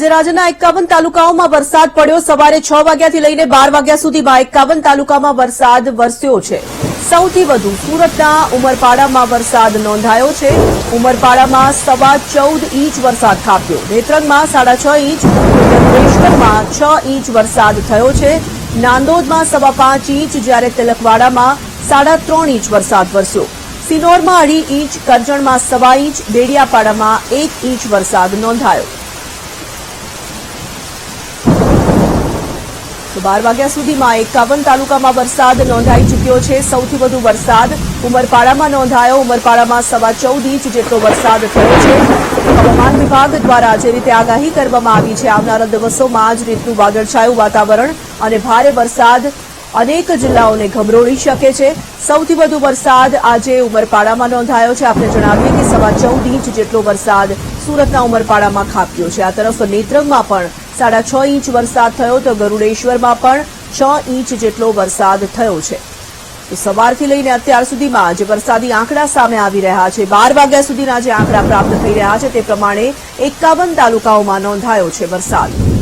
આજે રાજ્યના 51 તાલુકાઓમાં વરસાદ પડ્યો। સવારે 6 વાગ્યાથી લઈને 12 વાગ્યા સુધીમાં 51 તાલુકામાં વરસાદ વરસ્યો છે। સૌથી વધુ સુરતના ઉમરપાડામાં વરસાદ નોંધાયો છે। ઉમરપાડામાં 14.25 ઇંચ વરસાદ ખાબક્યો। નેત્રંગમાં 6.5 ઇંચ, ગંગેશ્વરમાં 6 ઇંચ વરસાદ થયો છે। નાંદોદમાં 5.25 ઇંચ, જ્યારે તિલકવાડામાં 3.5 ઇંચ વરસાદ વરસ્યો। સિનોરમાં 2.5 ઇંચ, કરજણમાં 1.25 ઇંચ, ડેડિયાપાડામાં 1 ઇંચ વરસાદ નોંધાયો। 12 વાગ્યા સુધીમાં 51 તાલુકામાં વરસાદ નોંધાઈ ચૂક્યો છે। સૌથી વધુ વરસાદ ઉમરપાડામાં નોંધાયો। ઉમરપાડામાં 14.25 ઇંચ જેટલો વરસાદ થયો છે। હવામાન વિભાગ દ્વારા જે રીતે આગાહી કરવામાં આવી છે, આવનારા દિવસોમાં આ જ રીતનું વાદળછાયું વાતાવરણ અને ભારે વરસાદ અનેક જિલ્લાઓને ગમરોળી શકે છે। સૌથી વધુ વરસાદ આજે ઉમરપાડામાં નોંધાયો છે। આપને જણાવીએ કે 14.25 ઇંચ જેટલો વરસાદ સુરતના ઉમરપાડામાં ખાબક્યો છે। આ તરફ નેત્રંગમાં પણ 6.5 ઇંચ વરસાદ થયો તો ગરુડેશ્વરમાં પણ 6 ઇંચ જેટલો વરસાદ થયો છે। તો સવારથી લઈને અત્યાર સુધીમાં જે વરસાદી આંકડા સામે આવી રહ્યા છે, 12 વાગ્યા સુધીના જે આંકડા પ્રાપ્ત થઈ રહ્યા છે તે પ્રમાણે 51 તાલુકાઓમાં નોંધાયો છે વરસાદ।